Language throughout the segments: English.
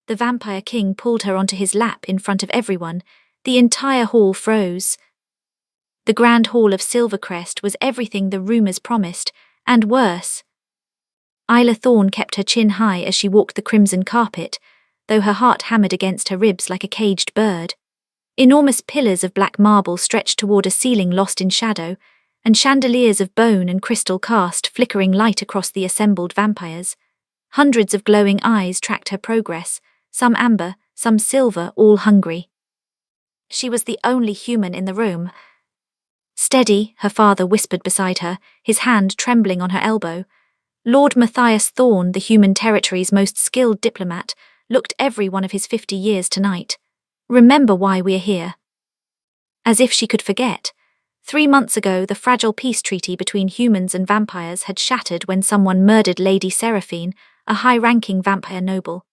The Vampire King pulled her onto his lap in front of everyone. The entire hall froze. The Grand Hall of Silvercrest was everything the rumors promised, and worse. Isla Thorne kept her chin high as she walked the crimson carpet, though her heart hammered against her ribs like a caged bird. Enormous pillars of black marble stretched toward a ceiling lost in shadow, and chandeliers of bone and crystal cast flickering light across the assembled vampires. Hundreds of glowing eyes tracked her progress, some amber, some silver, all hungry. She was the only human in the room. "Steady," her father whispered beside her, his hand trembling on her elbow. Lord Matthias Thorne, the human territory's most skilled diplomat, looked every one of his 50 years tonight. "Remember why we're here." As if she could forget. 3 months ago, the fragile peace treaty between humans and vampires had shattered when someone murdered Lady Seraphine, a high-ranking vampire noble.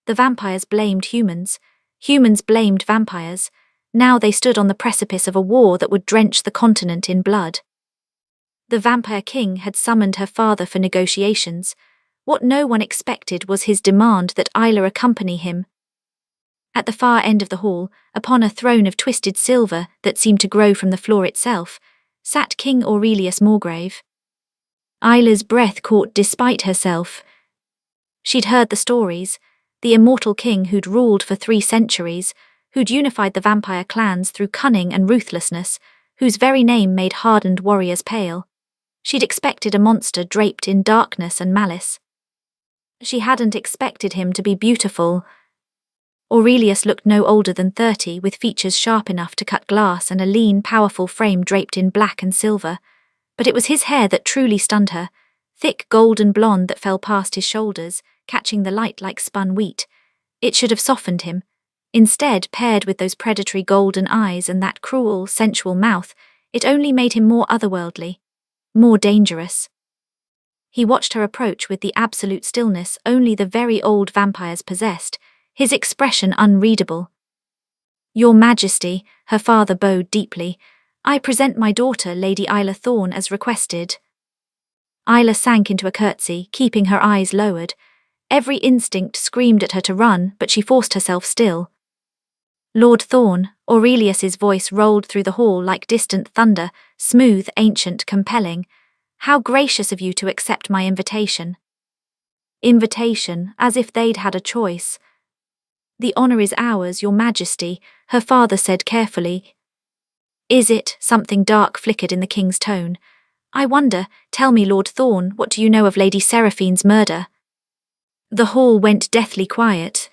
The vampires blamed humans. Humans blamed vampires. Now they stood on the precipice of a war that would drench the continent in blood. The Vampire King had summoned her father for negotiations. What no one expected was his demand that Isla accompany him. At the far end of the hall, upon a throne of twisted silver that seemed to grow from the floor itself, sat King Aurelius Morgrave. Isla's breath caught despite herself. She'd heard the stories, the immortal king who'd ruled for 3 centuries, who'd unified the vampire clans through cunning and ruthlessness, whose very name made hardened warriors pale. She'd expected a monster draped in darkness and malice. She hadn't expected him to be beautiful. Aurelius looked no older than 30, with features sharp enough to cut glass and a lean, powerful frame draped in black and silver. But it was his hair that truly stunned her, thick golden blonde that fell past his shoulders, catching the light like spun wheat. It should have softened him. Instead, paired with those predatory golden eyes and that cruel, sensual mouth, it only made him more otherworldly, more dangerous. He watched her approach with the absolute stillness only the very old vampires possessed, his expression unreadable. "Your Majesty," her father bowed deeply, "I present my daughter, Lady Isla Thorne, as requested." Isla sank into a curtsy, keeping her eyes lowered. Every instinct screamed at her to run, but she forced herself still. "Lord Thorne," Aurelius's voice rolled through the hall like distant thunder, smooth, ancient, compelling. "How gracious of you to accept my invitation." Invitation, as if they'd had a choice. "The honor is ours, Your Majesty," her father said carefully. "Is it?" Something dark flickered in the king's tone. "I wonder, tell me, Lord Thorne, what do you know of Lady Seraphine's murder?" The hall went deathly quiet.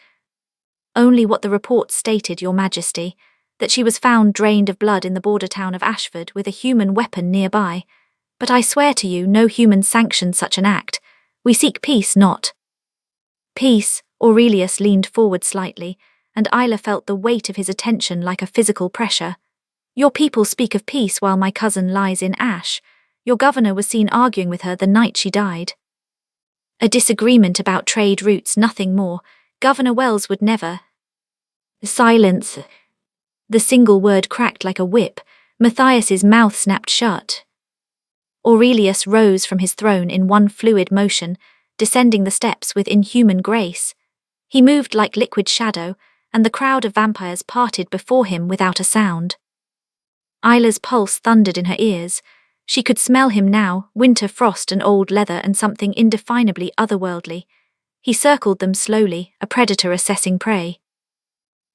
"Only what the reports stated, Your Majesty, that she was found drained of blood in the border town of Ashford with a human weapon nearby. But I swear to you, no human sanctioned such an act. We seek peace, not..." "Peace," Aurelius leaned forward slightly, and Isla felt the weight of his attention like a physical pressure. "Your people speak of peace while my cousin lies in ash. Your governor was seen arguing with her the night she died." "A disagreement about trade routes, nothing more. Governor Wells would never..." "Silence." The single word cracked like a whip. Matthias's mouth snapped shut. Aurelius rose from his throne in one fluid motion, descending the steps with inhuman grace. He moved like liquid shadow, and the crowd of vampires parted before him without a sound. Isla's pulse thundered in her ears. She could smell him now, winter frost and old leather and something indefinably otherworldly. He circled them slowly, a predator assessing prey.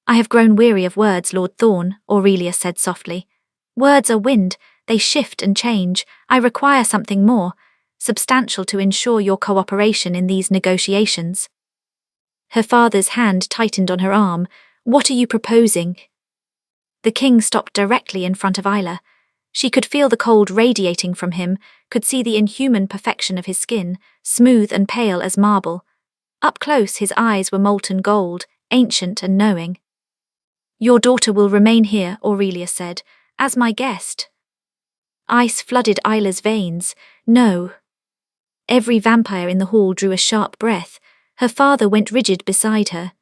"I have grown weary of words, Lord Thorne," Aurelius said softly. "Words are wind, they shift and change. I require something more, substantial to ensure your cooperation in these negotiations." Her father's hand tightened on her arm. "What are you proposing?" The king stopped directly in front of Isla. She could feel the cold radiating from him, could see the inhuman perfection of his skin, smooth and pale as marble. Up close his eyes were molten gold, ancient and knowing. "Your daughter will remain here," Aurelius said, "as my guest." Ice flooded Isla's veins. "No." Every vampire in the hall drew a sharp breath. Her father went rigid beside her.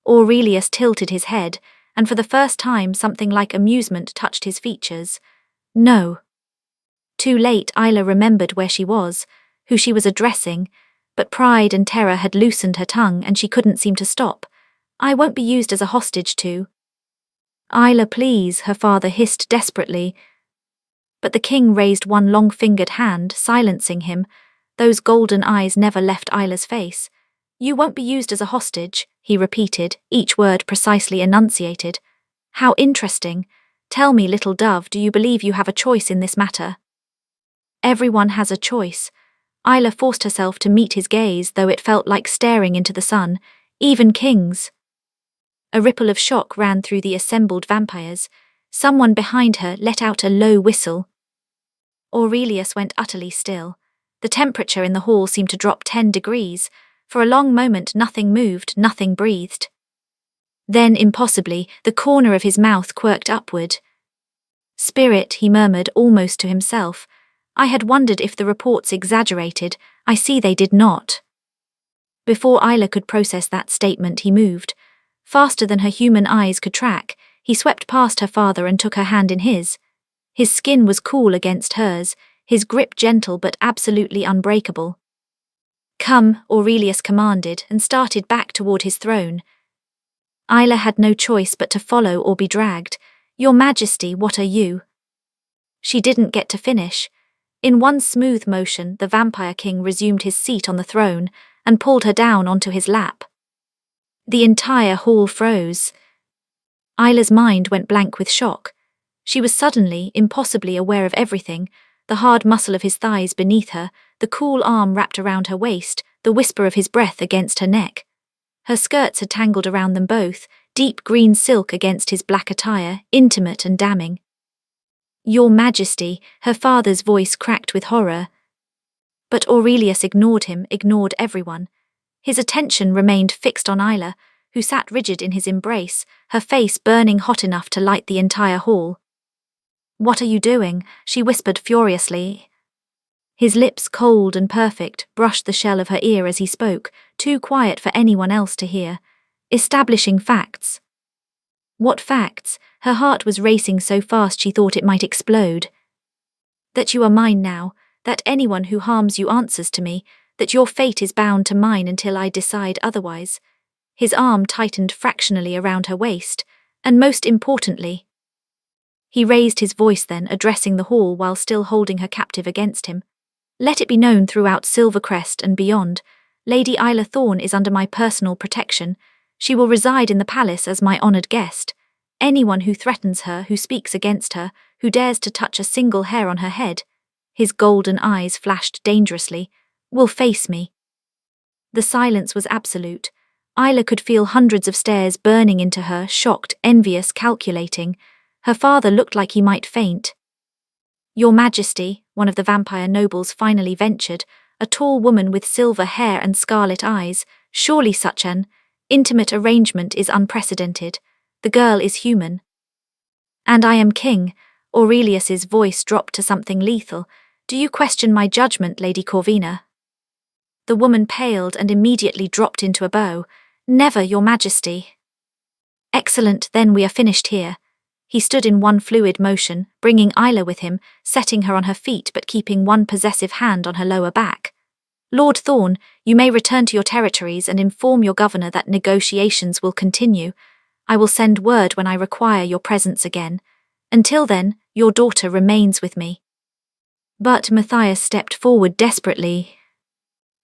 Aurelius tilted his head, and for the first time something like amusement touched his features. "No." Too late, Isla remembered where she was, who she was addressing. but pride and terror had loosened her tongue and she couldn't seem to stop. I won't be used as a hostage to. Isla, please, her father hissed desperately. But the king raised one long-fingered hand, silencing him. Those golden eyes never left Isla's face. You won't be used as a hostage, he repeated, each word precisely enunciated. How interesting. Tell me, little dove, do you believe you have a choice in this matter? Everyone has a choice. Isla forced herself to meet his gaze, though it felt like staring into the sun, even kings. A ripple of shock ran through the assembled vampires. Someone behind her let out a low whistle. Aurelius went utterly still. The temperature in the hall seemed to drop 10 degrees. For a long moment nothing moved, nothing breathed. Then, impossibly, the corner of his mouth quirked upward. Spirit, he murmured almost to himself. I had wondered if the reports exaggerated. I see they did not. Before Isla could process that statement, he moved. Faster than her human eyes could track, he swept past her father and took her hand in his. His skin was cool against hers, his grip gentle but absolutely unbreakable. Come, Aurelius commanded, and started back toward his throne. Isla had no choice but to follow or be dragged. Your Majesty, what are you? She didn't get to finish. In one smooth motion, the Vampire King resumed his seat on the throne and pulled her down onto his lap. The entire hall froze. Isla's mind went blank with shock. She was suddenly, impossibly aware of everything, the hard muscle of his thighs beneath her, the cool arm wrapped around her waist, the whisper of his breath against her neck. Her skirts had tangled around them both, deep green silk against his black attire, intimate and damning. Your Majesty, her father's voice cracked with horror. But Aurelius ignored him, ignored everyone. His attention remained fixed on Isla, who sat rigid in his embrace, her face burning hot enough to light the entire hall. What are you doing? She whispered furiously. His lips, cold and perfect, brushed the shell of her ear as he spoke, too quiet for anyone else to hear. Establishing facts. What facts? Her heart was racing so fast she thought it might explode. That you are mine now, that anyone who harms you answers to me, that your fate is bound to mine until I decide otherwise. His arm tightened fractionally around her waist, and most importantly, he raised his voice then, addressing the hall while still holding her captive against him. Let it be known throughout Silvercrest and beyond, Lady Isla Thorne is under my personal protection. She will reside in the palace as my honoured guest. Anyone who threatens her, who speaks against her, who dares to touch a single hair on her head, his golden eyes flashed dangerously, will face me. The silence was absolute. Isla could feel hundreds of stares burning into her, shocked, envious, calculating. Her father looked like he might faint. Your Majesty, one of the vampire nobles finally ventured, a tall woman with silver hair and scarlet eyes, surely such an intimate arrangement is unprecedented. The girl is human. And I am king. Aurelius's voice dropped to something lethal. Do you question my judgment, Lady Corvina? The woman paled and immediately dropped into a bow. Never, Your Majesty. Excellent, then we are finished here. He stood in one fluid motion, bringing Isla with him, setting her on her feet but keeping one possessive hand on her lower back. Lord Thorne, you may return to your territories and inform your governor that negotiations will continue. I will send word when I require your presence again. Until then, your daughter remains with me. But Matthias stepped forward desperately.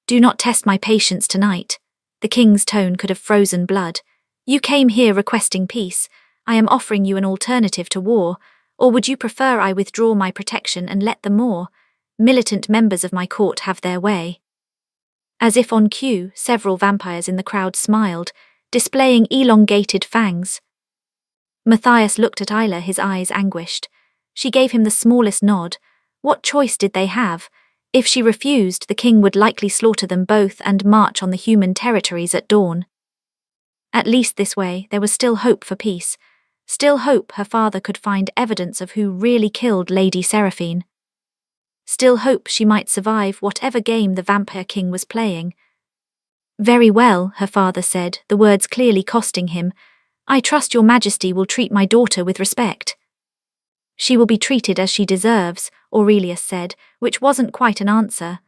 Do not test my patience tonight. The king's tone could have frozen blood. You came here requesting peace. I am offering you an alternative to war, or would you prefer I withdraw my protection and let the more militant members of my court have their way? As if on cue, several vampires in the crowd smiled, displaying elongated fangs. Matthias looked at Isla, his eyes anguished. She gave him the smallest nod. What choice did they have? If she refused, the king would likely slaughter them both and march on the human territories at dawn. At least this way, there was still hope for peace. Still hope her father could find evidence of who really killed Lady Seraphine. Still hope she might survive whatever game the Vampire King was playing. Very well, her father said, the words clearly costing him. I trust your Majesty will treat my daughter with respect. She will be treated as she deserves, Aurelius said, which wasn't quite an answer.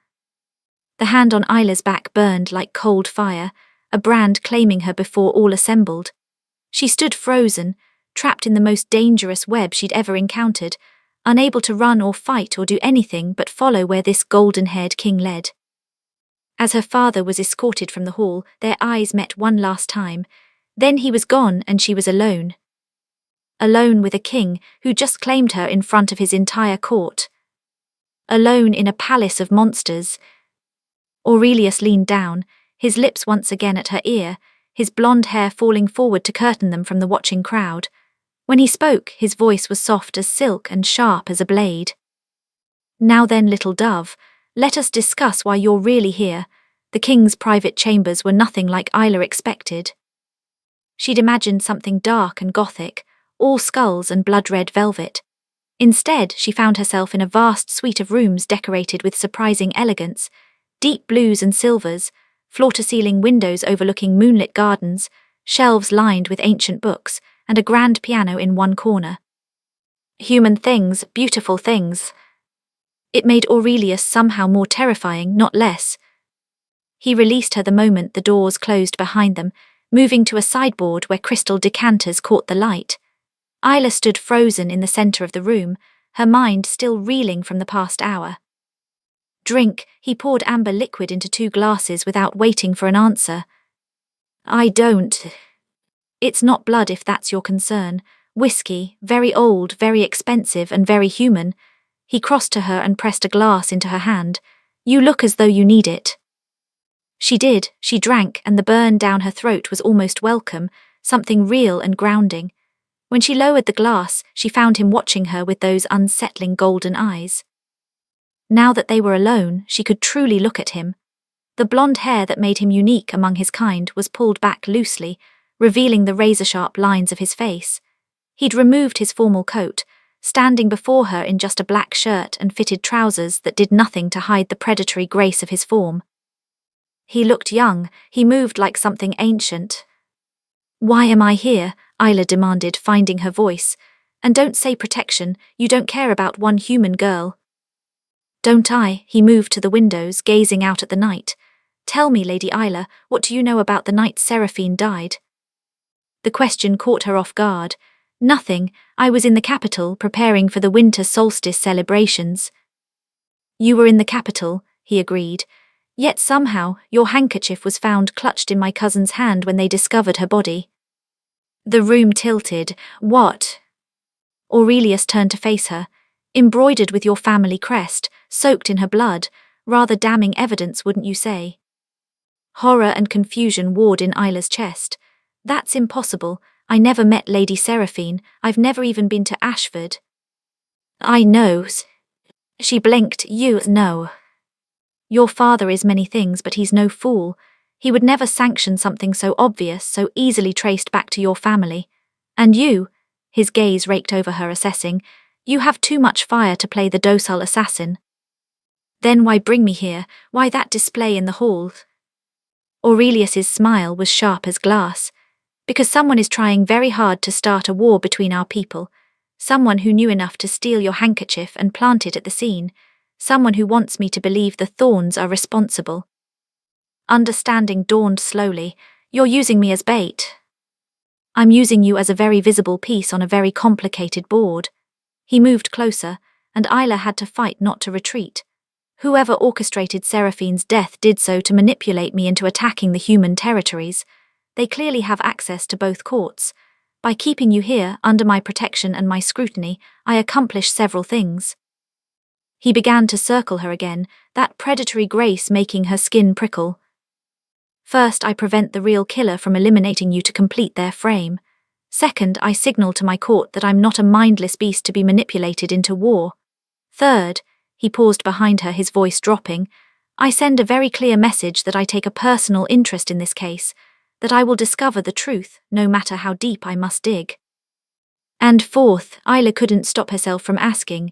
The hand on Isla's back burned like cold fire, a brand claiming her before all assembled. She stood frozen, trapped in the most dangerous web she'd ever encountered, unable to run or fight or do anything but follow where this golden-haired king led. As her father was escorted from the hall, their eyes met one last time. Then he was gone and she was alone. Alone with a king who just claimed her in front of his entire court. Alone in a palace of monsters. Aurelius leaned down, his lips once again at her ear, his blonde hair falling forward to curtain them from the watching crowd. When he spoke, his voice was soft as silk and sharp as a blade. "Now then, little dove, let us discuss why you're really here." The king's private chambers were nothing like Isla expected. She'd imagined something dark and gothic, all skulls and blood-red velvet. Instead, she found herself in a vast suite of rooms decorated with surprising elegance, deep blues and silvers, floor-to-ceiling windows overlooking moonlit gardens, shelves lined with ancient books, and a grand piano in one corner. Human things, beautiful things. It made Aurelius somehow more terrifying, not less. He released her the moment the doors closed behind them, moving to a sideboard where crystal decanters caught the light. Isla stood frozen in the center of the room, her mind still reeling from the past hour. "Drink," he poured amber liquid into 2 glasses without waiting for an answer. "I don't. It's not blood if that's your concern. Whiskey, very old, very expensive, and very human." He crossed to her and pressed a glass into her hand. "You look as though you need it." She did. She drank, and the burn down her throat was almost welcome, something real and grounding. When she lowered the glass, she found him watching her with those unsettling golden eyes. Now that they were alone, she could truly look at him. The blonde hair that made him unique among his kind was pulled back loosely, revealing the razor-sharp lines of his face. He'd removed his formal coat, standing before her in just a black shirt and fitted trousers that did nothing to hide the predatory grace of his form. He looked young, he moved like something ancient. "Why am I here?" Isla demanded, finding her voice. "And don't say protection, you don't care about one human girl." "Don't I?" He moved to the windows, gazing out at the night. "Tell me, Lady Isla, what do you know about the night Seraphine died?" The question caught her off guard. "Nothing. I was in the capital, preparing for the winter solstice celebrations." "You were in the capital," he agreed. "Yet somehow, your handkerchief was found clutched in my cousin's hand when they discovered her body." The room tilted. "What?" Aurelius turned to face her. "Embroidered with your family crest, soaked in her blood, rather damning evidence, wouldn't you say?" Horror and confusion warred in Isla's chest. "That's impossible. I never met Lady Seraphine. I've never even been to Ashford." "I know." She blinked. "You know. Your father is many things, but he's no fool. He would never sanction something so obvious, so easily traced back to your family. And you," his gaze raked over her, assessing, "you have too much fire to play the docile assassin." "Then why bring me here? Why that display in the hall?" Aurelius's smile was sharp as glass. "Because someone is trying very hard to start a war between our people. Someone who knew enough to steal your handkerchief and plant it at the scene. Someone who wants me to believe the Thorns are responsible." Understanding dawned slowly. "You're using me as bait." "I'm using you as a very visible piece on a very complicated board." He moved closer, and Isla had to fight not to retreat. "Whoever orchestrated Seraphine's death did so to manipulate me into attacking the human territories. They clearly have access to both courts. By keeping you here, under my protection and my scrutiny, I accomplish several things." He began to circle her again, that predatory grace making her skin prickle. "First, I prevent the real killer from eliminating you to complete their frame. Second, I signal to my court that I'm not a mindless beast to be manipulated into war. Third," he paused behind her, his voice dropping, "I send a very clear message that I take a personal interest in this case, that I will discover the truth, no matter how deep I must dig. And fourth," Isla couldn't stop herself from asking.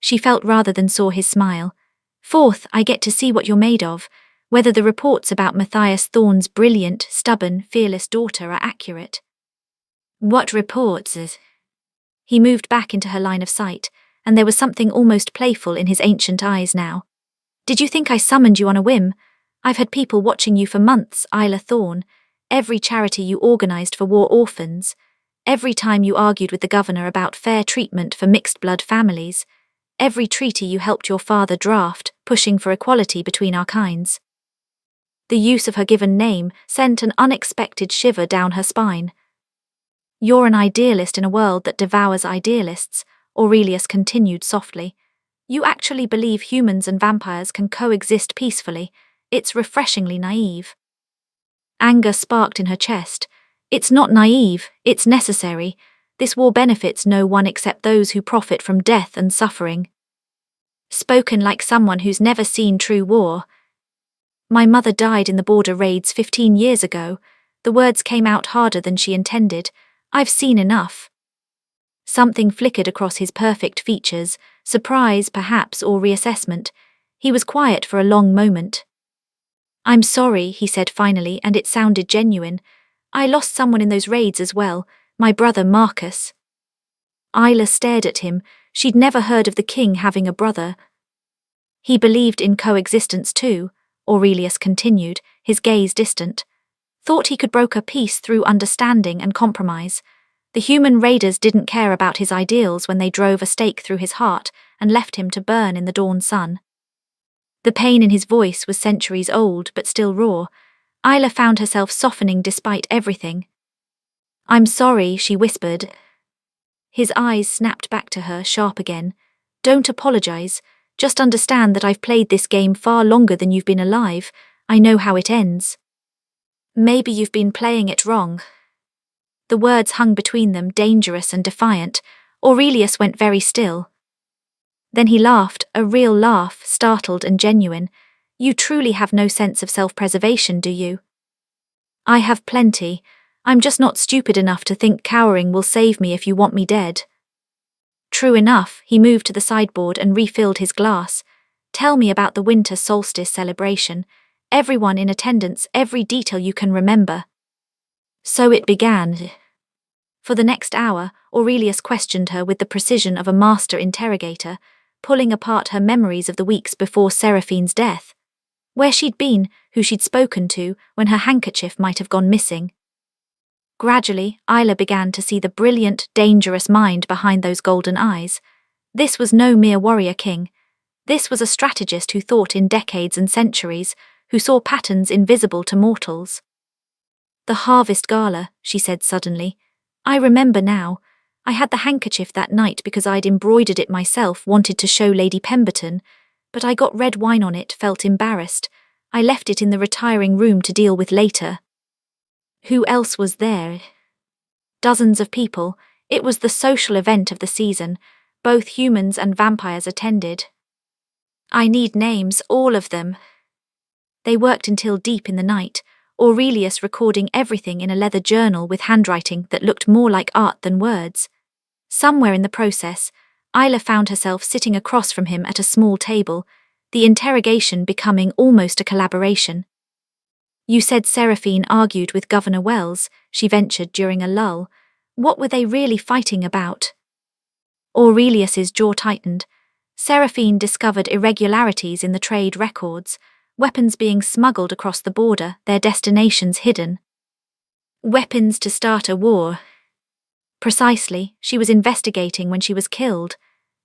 She felt rather than saw his smile. "Fourth, I get to see what you're made of, whether the reports about Matthias Thorne's brilliant, stubborn, fearless daughter are accurate." "What reports?" He moved back into her line of sight, and there was something almost playful in his ancient eyes now. Did you think I summoned you on a whim? I've had people watching you for months, Isla Thorne. Every charity you organised for war orphans. Every time you argued with the governor about fair treatment for mixed-blood families. Every treaty you helped your father draft, pushing for equality between our kinds. The use of her given name sent an unexpected shiver down her spine. You're an idealist in a world that devours idealists, Aurelius continued softly. You actually believe humans and vampires can coexist peacefully. It's refreshingly naive. Anger sparked in her chest. It's not naive, it's necessary. This war benefits no one except those who profit from death and suffering. Spoken like someone who's never seen true war. My mother died in the border raids 15 years ago. The words came out harder than she intended. I've seen enough. Something flickered across his perfect features, surprise perhaps or reassessment. He was quiet for a long moment. I'm sorry, he said finally, and it sounded genuine. I lost someone in those raids as well, my brother Marcus. Isla stared at him. She'd never heard of the king having a brother. He believed in coexistence too, Aurelius continued, his gaze distant. Thought he could broker peace through understanding and compromise. The human raiders didn't care about his ideals when they drove a stake through his heart and left him to burn in the dawn sun. The pain in his voice was centuries old but still raw. Isla found herself softening despite everything. I'm sorry, she whispered. His eyes snapped back to her, sharp again. Don't apologize. Just understand that I've played this game far longer than you've been alive. I know how it ends. Maybe you've been playing it wrong. The words hung between them, dangerous and defiant. Aurelius went very still. Then he laughed, a real laugh, startled and genuine. You truly have no sense of self-preservation, do you? I have plenty. I'm just not stupid enough to think cowering will save me if you want me dead. True enough, he moved to the sideboard and refilled his glass. Tell me about the winter solstice celebration. Everyone in attendance, every detail you can remember. So it began. For the next hour, Aurelius questioned her with the precision of a master interrogator, pulling apart her memories of the weeks before Seraphine's death. Where she'd been, who she'd spoken to, when her handkerchief might have gone missing. Gradually, Isla began to see the brilliant, dangerous mind behind those golden eyes. This was no mere warrior king. This was a strategist who thought in decades and centuries, who saw patterns invisible to mortals. The harvest gala, she said suddenly. I remember now. I had the handkerchief that night because I'd embroidered it myself, wanted to show Lady Pemberton, but I got red wine on it, felt embarrassed. I left it in the retiring room to deal with later. Who else was there? Dozens of people. It was the social event of the season. Both humans and vampires attended. I need names, all of them. They worked until deep in the night, Aurelius recording everything in a leather journal with handwriting that looked more like art than words. Somewhere in the process, Isla found herself sitting across from him at a small table, the interrogation becoming almost a collaboration. You said Seraphine argued with Governor Wells, she ventured during a lull. What were they really fighting about? Aurelius's jaw tightened. Seraphine discovered irregularities in the trade records, weapons being smuggled across the border, their destinations hidden. Weapons to start a war. Precisely, she was investigating when she was killed.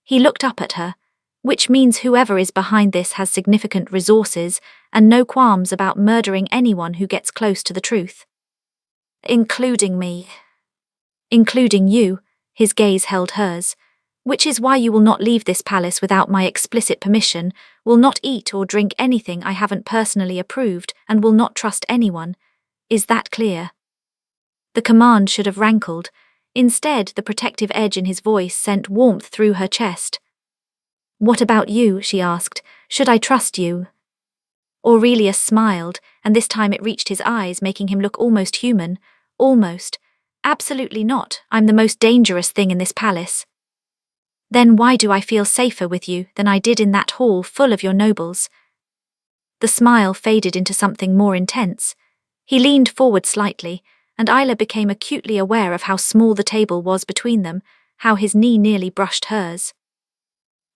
He looked up at her, which means whoever is behind this has significant resources and no qualms about murdering anyone who gets close to the truth. Including me. Including you, his gaze held hers. Which is why you will not leave this palace without my explicit permission, will not eat or drink anything I haven't personally approved, and will not trust anyone. Is that clear? The command should have rankled. Instead, the protective edge in his voice sent warmth through her chest. What about you? She asked. Should I trust you? Aurelius smiled, and this time it reached his eyes, making him look almost human. Almost. Absolutely not. I'm the most dangerous thing in this palace. Then why do I feel safer with you than I did in that hall full of your nobles? The smile faded into something more intense. He leaned forward slightly, and Isla became acutely aware of how small the table was between them, how his knee nearly brushed hers.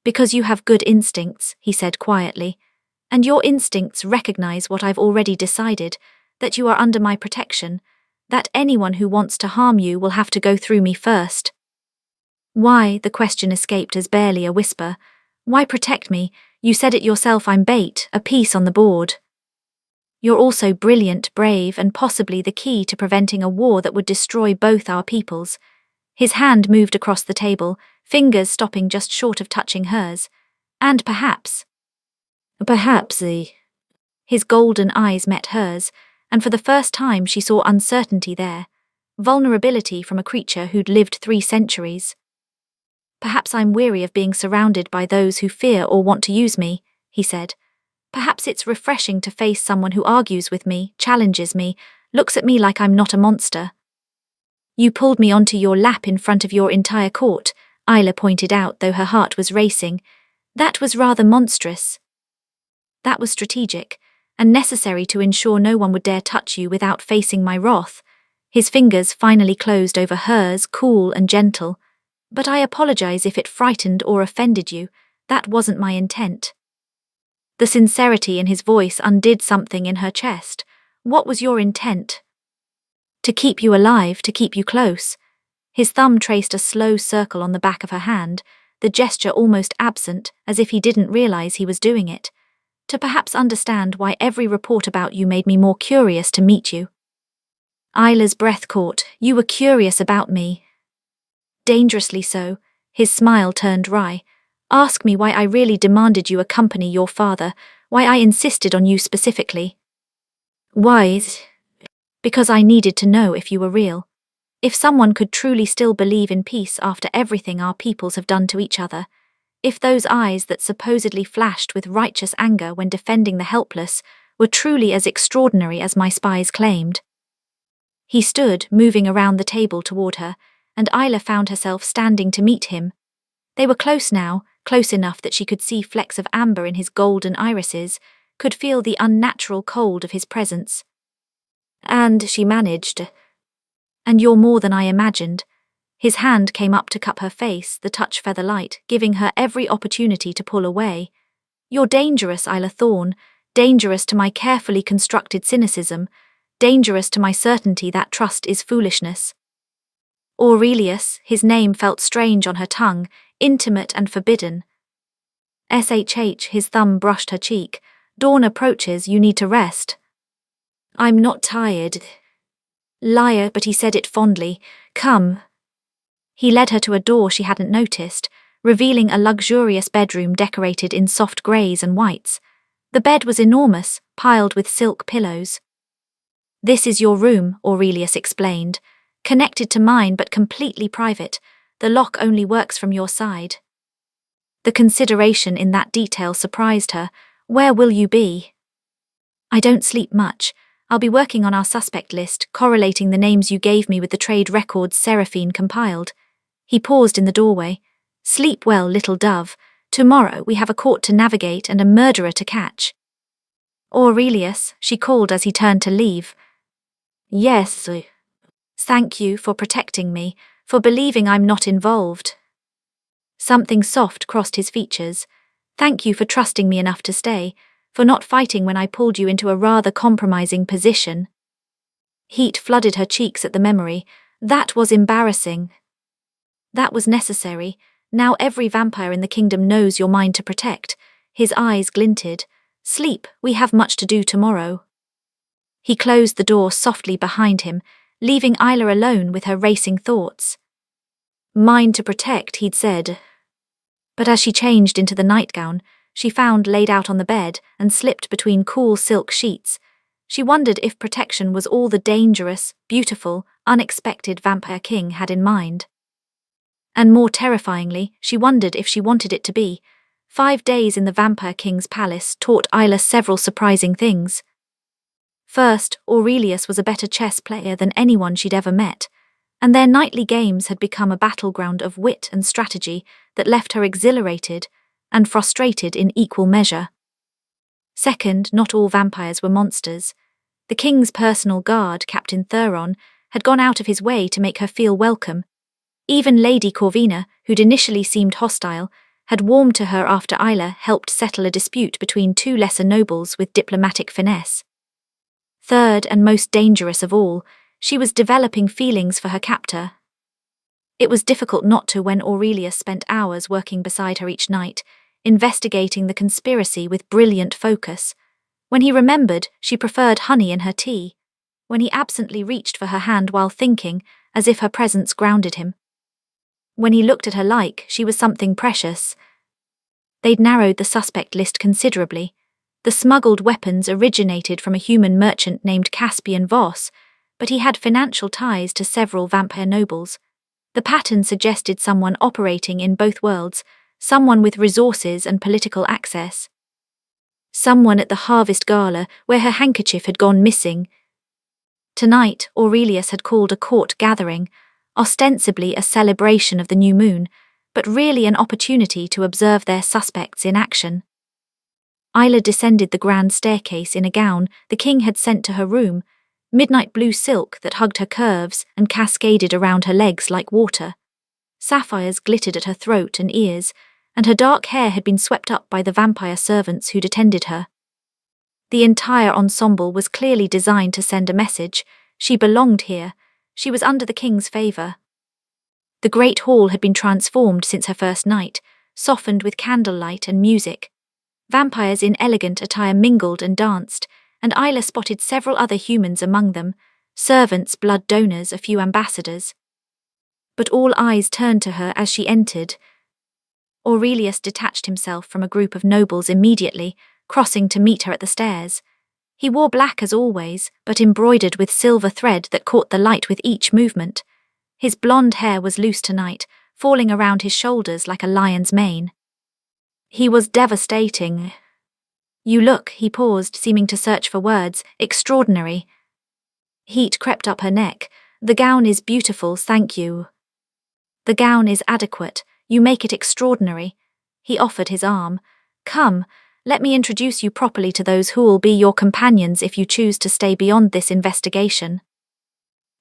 Because you have good instincts, he said quietly. And your instincts recognize what I've already decided, that you are under my protection, that anyone who wants to harm you will have to go through me first. Why, the question escaped as barely a whisper. Why protect me? You said it yourself, I'm bait, a piece on the board. You're also brilliant, brave, and possibly the key to preventing a war that would destroy both our peoples. His hand moved across the table, fingers stopping just short of touching hers. And perhaps, his golden eyes met hers, and for the first time she saw uncertainty there, vulnerability from a creature who'd lived 3 centuries. Perhaps I'm weary of being surrounded by those who fear or want to use me, he said. Perhaps it's refreshing to face someone who argues with me, challenges me, looks at me like I'm not a monster. You pulled me onto your lap in front of your entire court, Isla pointed out, though her heart was racing. That was rather monstrous. That was strategic, and necessary to ensure no one would dare touch you without facing my wrath. His fingers finally closed over hers, cool and gentle. But I apologize if it frightened or offended you. That wasn't my intent. The sincerity in his voice undid something in her chest. What was your intent? To keep you alive, to keep you close. His thumb traced a slow circle on the back of her hand, the gesture almost absent, as if he didn't realize he was doing it. To perhaps understand why every report about you made me more curious to meet you. Isla's breath caught. You were curious about me. Dangerously so. His smile turned wry. Ask me why I really demanded you accompany your father, why I insisted on you specifically. Why? Because I needed to know if you were real. If someone could truly still believe in peace after everything our peoples have done to each other. If those eyes that supposedly flashed with righteous anger when defending the helpless were truly as extraordinary as my spies claimed. He stood, moving around the table toward her, and Isla found herself standing to meet him. They were close now, close enough that she could see flecks of amber in his golden irises, could feel the unnatural cold of his presence. And she managed. And you're more than I imagined. His hand came up to cup her face, the touch feather light, giving her every opportunity to pull away. You're dangerous, Isla Thorne, dangerous to my carefully constructed cynicism, dangerous to my certainty that trust is foolishness. Aurelius, his name felt strange on her tongue, intimate and forbidden. SHH, his thumb brushed her cheek. Dawn approaches, you need to rest. I'm not tired. Liar, but he said it fondly. Come. He led her to a door she hadn't noticed, revealing a luxurious bedroom decorated in soft greys and whites. The bed was enormous, piled with silk pillows. This is your room, Aurelius explained. Connected to mine but completely private. The lock only works from your side. The consideration in that detail surprised her. Where will you be? I don't sleep much. I'll be working on our suspect list, correlating the names you gave me with the trade records Seraphine compiled. He paused in the doorway. Sleep well, little dove. Tomorrow we have a court to navigate and a murderer to catch. Aurelius, she called as he turned to leave. Yes. Thank you for protecting me, for believing I'm not involved. Something soft crossed his features. Thank you for trusting me enough to stay, for not fighting when I pulled you into a rather compromising position. Heat flooded her cheeks at the memory. That was embarrassing. That was necessary. Now every vampire in the kingdom knows you're mine to protect. His eyes glinted. Sleep, we have much to do tomorrow. He closed the door softly behind him, leaving Isla alone with her racing thoughts. Mine to protect, he'd said. But as she changed into the nightgown, she found laid out on the bed and slipped between cool silk sheets, she wondered if protection was all the dangerous, beautiful, unexpected Vampire King had in mind. And more terrifyingly, she wondered if she wanted it to be. 5 days in the Vampire King's palace taught Isla several surprising things. First, Aurelius was a better chess player than anyone she'd ever met, and their nightly games had become a battleground of wit and strategy that left her exhilarated and frustrated in equal measure. Second, not all vampires were monsters. The king's personal guard, Captain Thuron, had gone out of his way to make her feel welcome. Even Lady Corvina, who'd initially seemed hostile, had warmed to her after Isla helped settle a dispute between two lesser nobles with diplomatic finesse. Third, and most dangerous of all, she was developing feelings for her captor. It was difficult not to when Aurelius spent hours working beside her each night, investigating the conspiracy with brilliant focus. When he remembered, she preferred honey in her tea. When he absently reached for her hand while thinking, as if her presence grounded him. When he looked at her like she was something precious. They'd narrowed the suspect list considerably. The smuggled weapons originated from a human merchant named Caspian Voss, but he had financial ties to several vampire nobles. The pattern suggested someone operating in both worlds, someone with resources and political access. Someone at the harvest gala where her handkerchief had gone missing. Tonight, Aurelius had called a court gathering, ostensibly a celebration of the new moon, but really an opportunity to observe their suspects in action. Isla descended the grand staircase in a gown the king had sent to her room, midnight blue silk that hugged her curves and cascaded around her legs like water. Sapphires glittered at her throat and ears, and her dark hair had been swept up by the vampire servants who'd attended her. The entire ensemble was clearly designed to send a message. She belonged here. She was under the king's favour. The great hall had been transformed since her first night, softened with candlelight and music. Vampires in elegant attire mingled and danced, and Isla spotted several other humans among them, servants, blood donors, a few ambassadors. But all eyes turned to her as she entered. Aurelius detached himself from a group of nobles immediately, crossing to meet her at the stairs. He wore black as always, but embroidered with silver thread that caught the light with each movement. His blonde hair was loose tonight, falling around his shoulders like a lion's mane. He was devastating. "You look," he paused, seeming to search for words, "extraordinary." Heat crept up her neck. "The gown is beautiful, thank you." "The gown is adequate. You make it extraordinary." He offered his arm. "Come, let me introduce you properly to those who'll be your companions if you choose to stay beyond this investigation."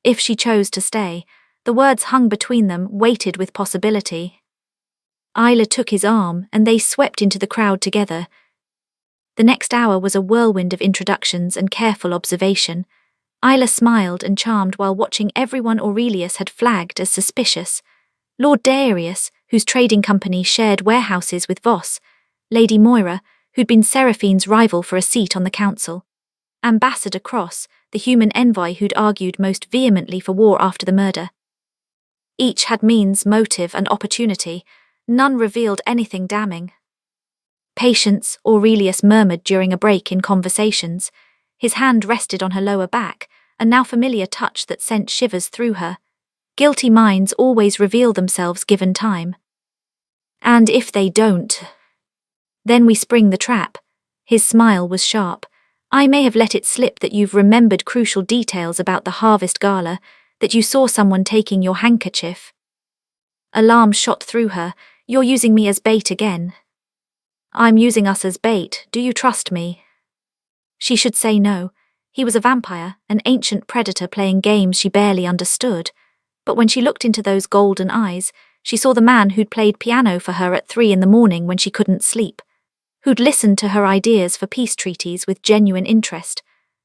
If she chose to stay, the words hung between them, weighted with possibility. Isla took his arm, and they swept into the crowd together. The next hour was a whirlwind of introductions and careful observation. Isla smiled and charmed while watching everyone Aurelius had flagged as suspicious. Lord Darius, whose trading company shared warehouses with Voss, Lady Moira, who'd been Seraphine's rival for a seat on the council, Ambassador Cross, the human envoy who'd argued most vehemently for war after the murder. Each had means, motive, and opportunity. None revealed anything damning. "Patience," Aurelius murmured during a break in conversations. His hand rested on her lower back, a now familiar touch that sent shivers through her. Guilty minds always reveal themselves given time. "And if they don't, then we spring the trap." His smile was sharp. "I may have let it slip that you've remembered crucial details about the harvest gala, that you saw someone taking your handkerchief." Alarm shot through her. "You're using me as bait again." "I'm using us as bait. Do you trust me?" She should say no. He was a vampire, an ancient predator playing games she barely understood. But when she looked into those golden eyes, she saw the man who'd played piano for her at 3 a.m. when she couldn't sleep, who'd listened to her ideas for peace treaties with genuine interest,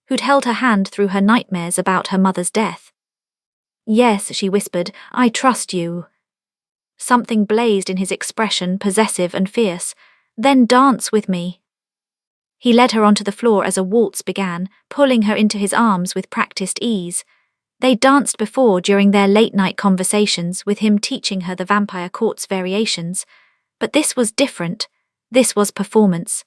who'd held her hand through her nightmares about her mother's death. "Yes," she whispered, "I trust you." Something blazed in his expression, possessive and fierce. "Then dance with me." He led her onto the floor as a waltz began, pulling her into his arms with practiced ease. They danced before during their late-night conversations, with him teaching her the vampire court's variations. But this was different. This was performance.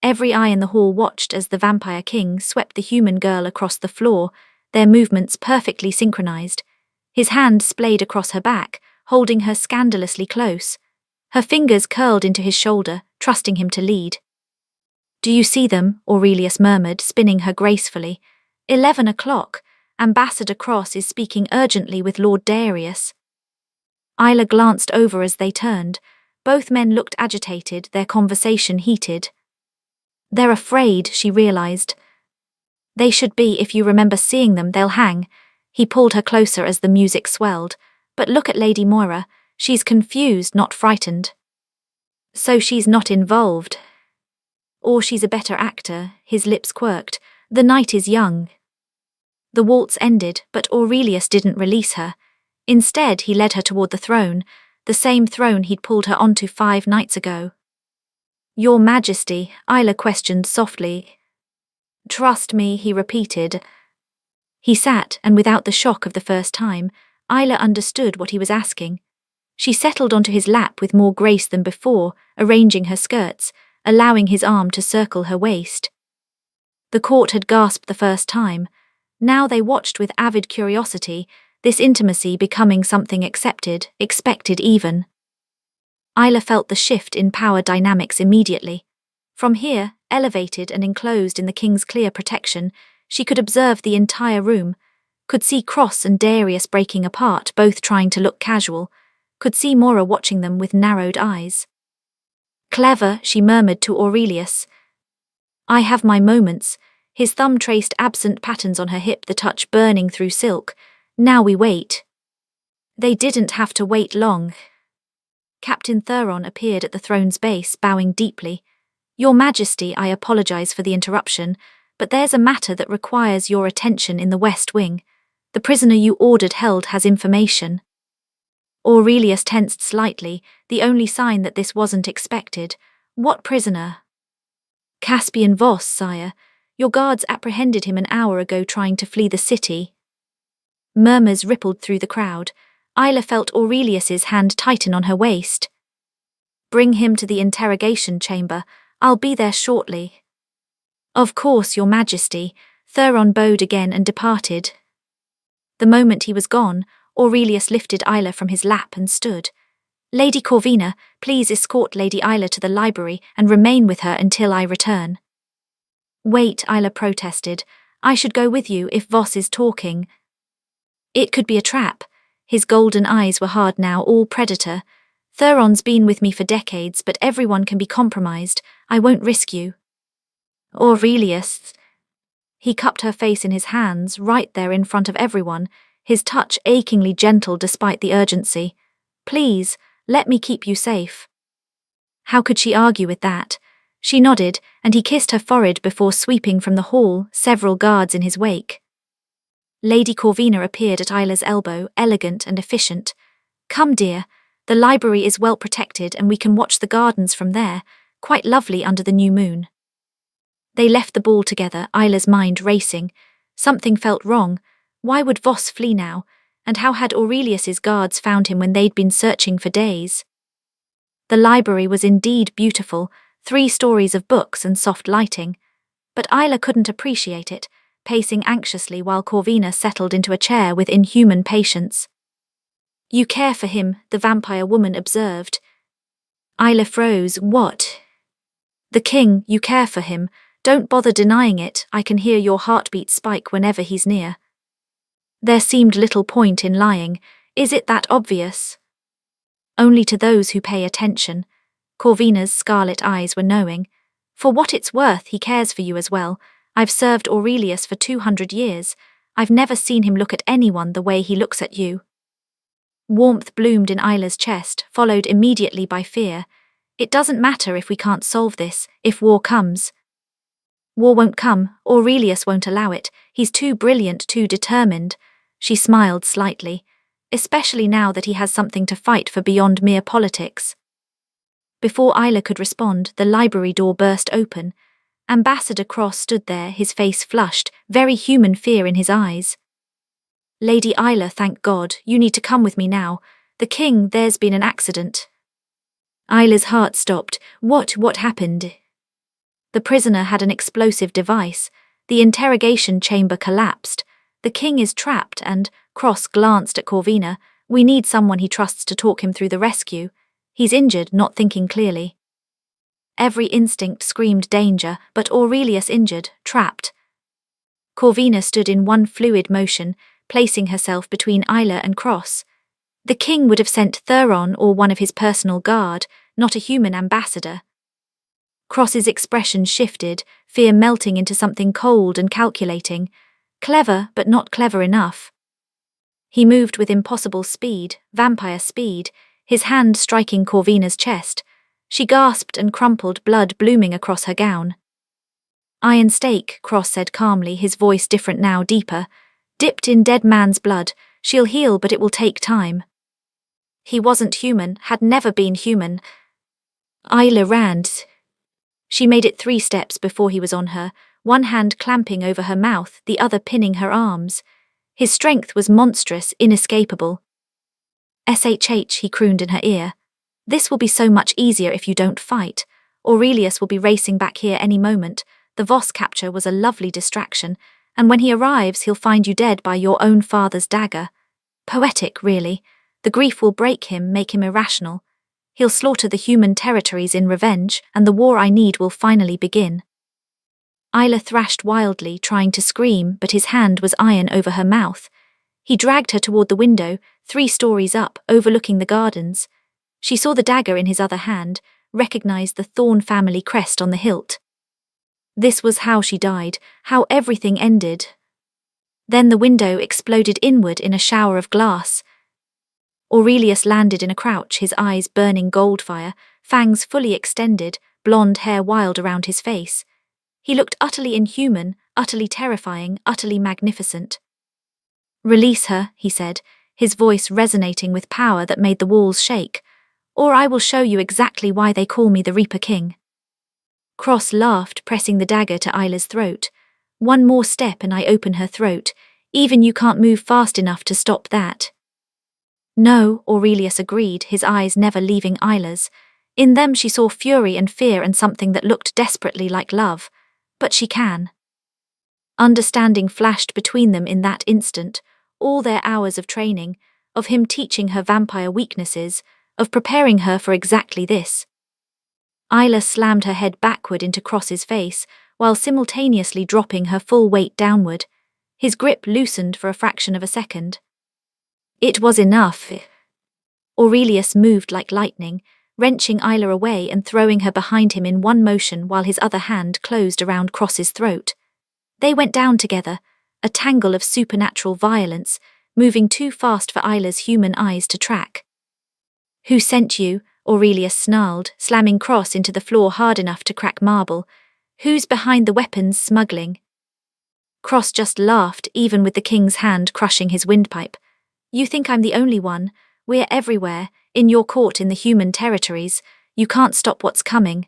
Every eye in the hall watched as the vampire king swept the human girl across the floor, their movements perfectly synchronized. His hand splayed across her back, holding her scandalously close. Her fingers curled into his shoulder, trusting him to lead. "Do you see them?" Aurelius murmured, spinning her gracefully. 11 o'clock. Ambassador Cross is speaking urgently with Lord Darius." Isla glanced over as they turned. Both men looked agitated, their conversation heated. "They're afraid," she realized. "They should be. If you remember seeing them, they'll hang." He pulled her closer as the music swelled. "But look at Lady Moira. She's confused, not frightened." So she's not involved. Or she's a better actor, his lips quirked. The night is young. The waltz ended, but Aurelius didn't release her. Instead, he led her toward the throne, the same throne he'd pulled her onto 5 nights ago. Your Majesty, Isla questioned softly. Trust me, he repeated. He sat, and without the shock of the first time, Isla understood what he was asking. She settled onto his lap with more grace than before, arranging her skirts, allowing his arm to circle her waist. The court had gasped the first time. Now they watched with avid curiosity, this intimacy becoming something accepted, expected even. Isla felt the shift in power dynamics immediately. From here, elevated and enclosed in the king's clear protection, she could observe the entire room, could see Cross and Darius breaking apart, both trying to look casual, could see Mora watching them with narrowed eyes. Clever, she murmured to Aurelius. I have my moments. His thumb traced absent patterns on her hip, the touch burning through silk. Now we wait. They didn't have to wait long. Captain Thuron appeared at the throne's base, bowing deeply. Your Majesty, I apologize for the interruption, but there's a matter that requires your attention in the West Wing. The prisoner you ordered held has information. Aurelius tensed slightly, the only sign that this wasn't expected. What prisoner? Caspian Voss, sire. Your guards apprehended him an hour ago trying to flee the city. Murmurs rippled through the crowd. Isla felt Aurelius's hand tighten on her waist. Bring him to the interrogation chamber. I'll be there shortly. Of course, Your Majesty. Thuron bowed again and departed. The moment he was gone, Aurelius lifted Isla from his lap and stood. Lady Corvina, please escort Lady Isla to the library and remain with her until I return. Wait, Isla protested. I should go with you if Voss is talking. It could be a trap. His golden eyes were hard now, all predator. Thuron's been with me for decades, but everyone can be compromised. I won't risk you. Aurelius. He cupped her face in his hands, right there in front of everyone, his touch achingly gentle despite the urgency. Please, let me keep you safe. How could she argue with that? She nodded, and he kissed her forehead before sweeping from the hall, several guards in his wake. Lady Corvina appeared at Isla's elbow, elegant and efficient. Come, dear. The library is well protected and we can watch the gardens from there, quite lovely under the new moon. They left the ball together, Isla's mind racing. Something felt wrong. Why would Voss flee now? And how had Aurelius's guards found him when they'd been searching for days? The library was indeed beautiful, 3 stories of books and soft lighting. But Isla couldn't appreciate it, pacing anxiously while Corvina settled into a chair with inhuman patience. You care for him, the vampire woman observed. Isla froze. What? The king, you care for him. Don't bother denying it, I can hear your heartbeat spike whenever he's near. There seemed little point in lying. Is it that obvious? Only to those who pay attention. Corvina's scarlet eyes were knowing. For what it's worth, he cares for you as well. I've served Aurelius for 200 years. I've never seen him look at anyone the way he looks at you. Warmth bloomed in Isla's chest, followed immediately by fear. It doesn't matter if we can't solve this, if war comes. War won't come, Aurelius won't allow it. He's too brilliant, too determined. She smiled slightly, especially now that he has something to fight for beyond mere politics. Before Isla could respond, the library door burst open. Ambassador Cross stood there, his face flushed, very human fear in his eyes. Lady Isla, thank God, you need to come with me now. The king, there's been an accident. Isla's heart stopped. What happened? The prisoner had an explosive device. The interrogation chamber collapsed. The king is trapped and, Cross glanced at Corvina, we need someone he trusts to talk him through the rescue. He's injured, not thinking clearly. Every instinct screamed danger, but Aurelius injured, trapped. Corvina stood in one fluid motion, placing herself between Isla and Cross. The king would have sent Thuron or one of his personal guard, not a human ambassador. Cross's expression shifted, fear melting into something cold and calculating. Clever, but not clever enough. He moved with impossible speed, vampire speed, his hand striking Corvina's chest. She gasped and crumpled, blood blooming across her gown. Iron stake, Cross said calmly, his voice different now, deeper. Dipped in dead man's blood, she'll heal, but it will take time. He wasn't human, had never been human. Isla ran. She made it 3 steps before he was on her, one hand clamping over her mouth, the other pinning her arms. His strength was monstrous, inescapable. "SHH," he crooned in her ear. "This will be so much easier if you don't fight. Aurelius will be racing back here any moment. The Voss capture was a lovely distraction, and when he arrives he'll find you dead by your own father's dagger. Poetic, really. The grief will break him, make him irrational. He'll slaughter the human territories in revenge, and the war I need will finally begin." Isla thrashed wildly, trying to scream, but his hand was iron over her mouth. He dragged her toward the window, 3 stories up, overlooking the gardens. She saw the dagger in his other hand, recognized the Thorn family crest on the hilt. This was how she died, how everything ended. Then the window exploded inward in a shower of glass. Aurelius landed in a crouch, his eyes burning gold fire, fangs fully extended, blonde hair wild around his face. He looked utterly inhuman, utterly terrifying, utterly magnificent. "Release her," he said, his voice resonating with power that made the walls shake, "or I will show you exactly why they call me the Reaper King." Cross laughed, pressing the dagger to Isla's throat. "One more step and I open her throat. Even you can't move fast enough to stop that." "No," Aurelius agreed, his eyes never leaving Isla's. In them she saw fury and fear and something that looked desperately like love. "But she can." Understanding flashed between them in that instant, all their hours of training, of him teaching her vampire weaknesses, of preparing her for exactly this. Isla slammed her head backward into Cross's face, while simultaneously dropping her full weight downward. His grip loosened for a fraction of a second. It was enough. Aurelius moved like lightning, wrenching Isla away and throwing her behind him in one motion while his other hand closed around Cross's throat. They went down together, a tangle of supernatural violence, moving too fast for Isla's human eyes to track. "Who sent you?" Aurelius snarled, slamming Cross into the floor hard enough to crack marble. "Who's behind the weapons smuggling?" Cross just laughed, even with the king's hand crushing his windpipe. "You think I'm the only one? We're everywhere, in your court in the human territories. You can't stop what's coming."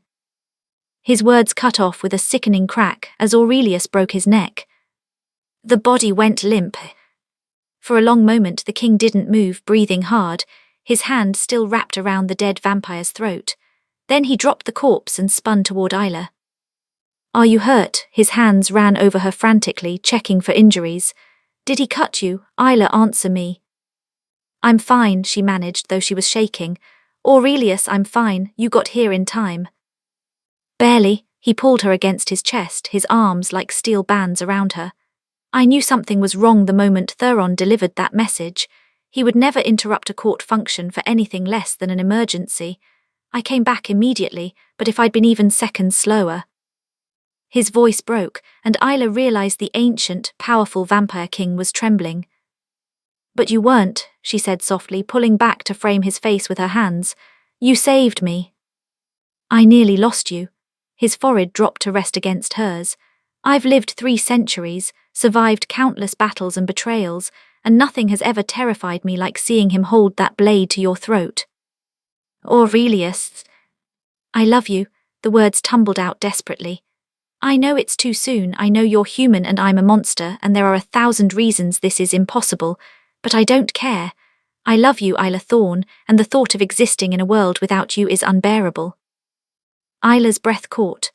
His words cut off with a sickening crack as Aurelius broke his neck. The body went limp. For a long moment the king didn't move, breathing hard, his hand still wrapped around the dead vampire's throat. Then he dropped the corpse and spun toward Isla. "Are you hurt?" His hands ran over her frantically, checking for injuries. "Did he cut you? Isla, answer me." "I'm fine," she managed, though she was shaking. "Aurelius, I'm fine, you got here in time." "Barely." He pulled her against his chest, his arms like steel bands around her. "I knew something was wrong the moment Theron delivered that message. He would never interrupt a court function for anything less than an emergency. I came back immediately, but if I'd been even seconds slower." His voice broke, and Isla realized the ancient, powerful vampire king was trembling. "But you weren't," she said softly, pulling back to frame his face with her hands. "You saved me." "I nearly lost you." His forehead dropped to rest against hers. "I've lived 3 centuries, survived countless battles and betrayals, and nothing has ever terrified me like seeing him hold that blade to your throat." "Aurelius." "I love you," the words tumbled out desperately. "I know it's too soon, I know you're human and I'm a monster, and there are 1,000 reasons this is impossible, but I don't care. I love you, Isla Thorn, and the thought of existing in a world without you is unbearable." Isla's breath caught.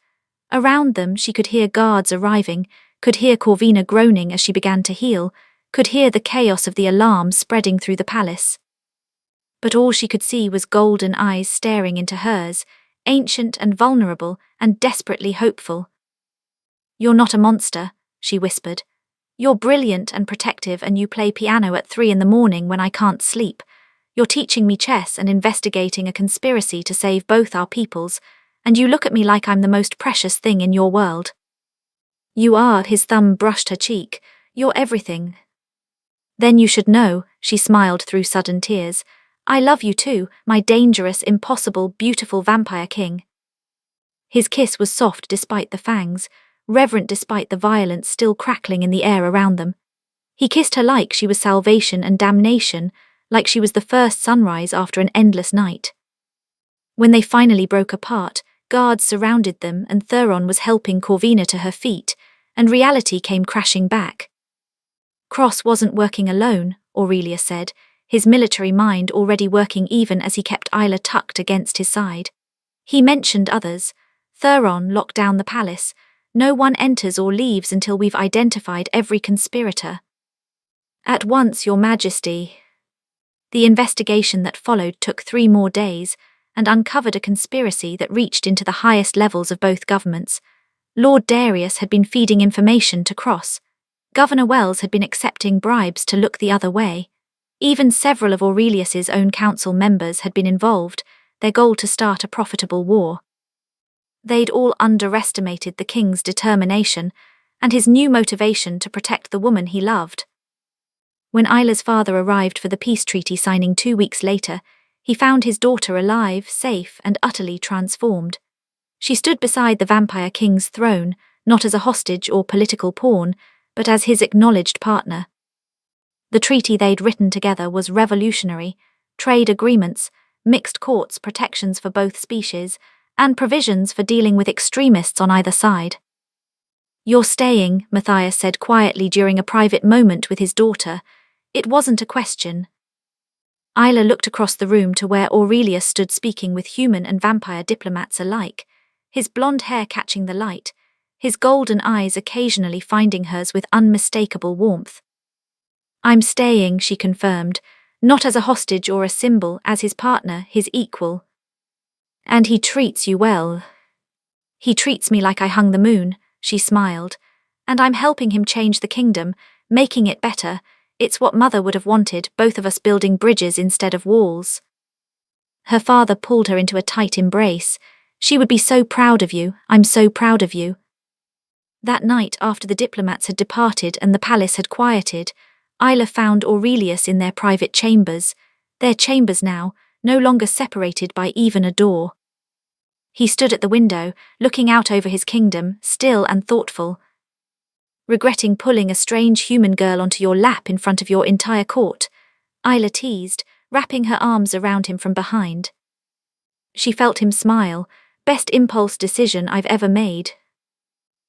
Around them she could hear guards arriving, could hear Corvina groaning as she began to heal, could hear the chaos of the alarm spreading through the palace. But all she could see was golden eyes staring into hers, ancient and vulnerable and desperately hopeful. "You're not a monster," she whispered. "You're brilliant and protective, and you play piano at 3 in the morning when I can't sleep. You're teaching me chess and investigating a conspiracy to save both our peoples, and you look at me like I'm the most precious thing in your world." "You are," his thumb brushed her cheek. "You're everything." "Then you should know," she smiled through sudden tears. I love you too, my dangerous, impossible, beautiful vampire king. His kiss was soft despite the fangs, reverent despite the violence still crackling in the air around them. He kissed her like she was salvation and damnation, like she was the first sunrise after an endless night. When they finally broke apart, guards surrounded them and Theron was helping Corvina to her feet, and reality came crashing back. Cross wasn't working alone, Aurelia said, his military mind already working even as he kept Isla tucked against his side. He mentioned others. Theron locked down the palace. No one enters or leaves until we've identified every conspirator. At once, Your Majesty. The investigation that followed took 3 more days and uncovered a conspiracy that reached into the highest levels of both governments. Lord Darius had been feeding information to Cross. Governor Wells had been accepting bribes to look the other way. Even several of Aurelius's own council members had been involved, their goal to start a profitable war. They'd all underestimated the king's determination and his new motivation to protect the woman he loved. When Isla's father arrived for the peace treaty signing 2 weeks later, he found his daughter alive, safe, and utterly transformed. She stood beside the vampire king's throne, not as a hostage or political pawn, but as his acknowledged partner. The treaty they'd written together was revolutionary: trade agreements, mixed courts, protections for both species, and provisions for dealing with extremists on either side. "You're staying," Matthias said quietly during a private moment with his daughter. It wasn't a question. Isla looked across the room to where Aurelius stood speaking with human and vampire diplomats alike, his blonde hair catching the light, his golden eyes occasionally finding hers with unmistakable warmth. "I'm staying," she confirmed, not as a hostage or a symbol, as his partner, his equal. "And he treats you well." "He treats me like I hung the moon," she smiled. "And I'm helping him change the kingdom, making it better. It's what Mother would have wanted, both of us building bridges instead of walls." Her father pulled her into a tight embrace. "She would be so proud of you. I'm so proud of you." That night, after the diplomats had departed and the palace had quieted, Isla found Aurelius in their private chambers, their chambers now, no longer separated by even a door. He stood at the window, looking out over his kingdom, still and thoughtful. "Regretting pulling a strange human girl onto your lap in front of your entire court?" Isla teased, wrapping her arms around him from behind. She felt him smile. "Best impulse decision I've ever made."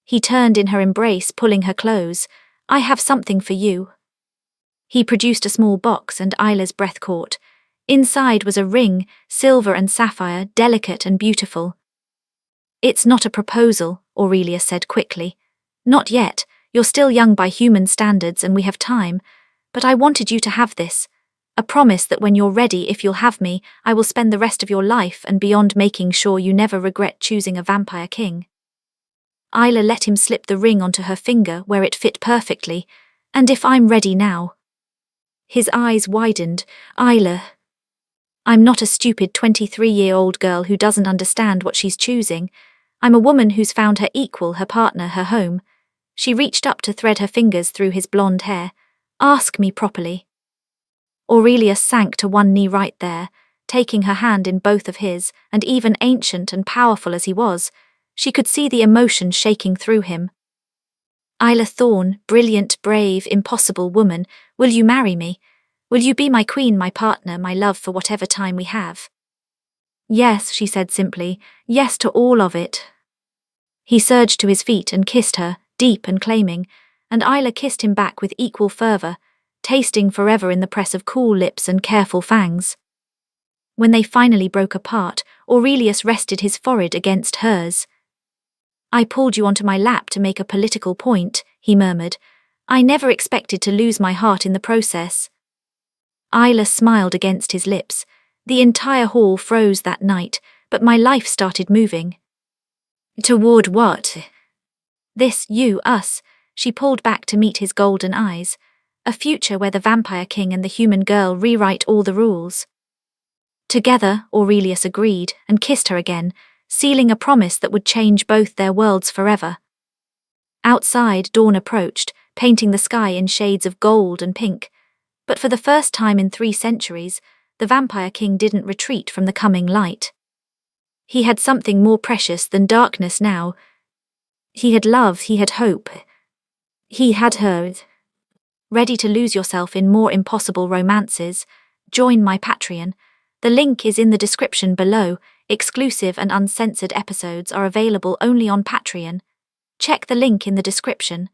He turned in her embrace, pulling her close. "I have something for you." He produced a small box and Isla's breath caught. Inside was a ring, silver and sapphire, delicate and beautiful. "It's not a proposal," Aurelia said quickly. "Not yet. You're still young by human standards and we have time. But I wanted you to have this. A promise that when you're ready, if you'll have me, I will spend the rest of your life and beyond making sure you never regret choosing a vampire king." Isla let him slip the ring onto her finger where it fit perfectly. "And if I'm ready now?" His eyes widened. "Isla, I'm not a stupid 23-year-old girl who doesn't understand what she's choosing. I'm a woman who's found her equal, her partner, her home." She reached up to thread her fingers through his blonde hair. "Ask me properly." Aurelia sank to one knee right there, taking her hand in both of his, and even ancient and powerful as he was, she could see the emotion shaking through him. "Isla Thorne, brilliant, brave, impossible woman, will you marry me? Will you be my queen, my partner, my love for whatever time we have?" "Yes," she said simply, "yes to all of it." He surged to his feet and kissed her, deep and claiming, and Isla kissed him back with equal fervor, tasting forever in the press of cool lips and careful fangs. When they finally broke apart, Aurelius rested his forehead against hers. "I pulled you onto my lap to make a political point," he murmured. "I never expected to lose my heart in the process." Isla smiled against his lips. "The entire hall froze that night, but my life started moving." "Toward what?" "This, you, us." She pulled back to meet his golden eyes. "A future where the vampire king and the human girl rewrite all the rules." Together, Aurelius agreed and kissed her again, sealing a promise that would change both their worlds forever. Outside, dawn approached, painting the sky in shades of gold and pink. But for the first time in 3 centuries, the Vampire King didn't retreat from the coming light. He had something more precious than darkness now. He had love, he had hope. He had her. Ready to lose yourself in more impossible romances? Join my Patreon. The link is in the description below. Exclusive and uncensored episodes are available only on Patreon. Check the link in the description.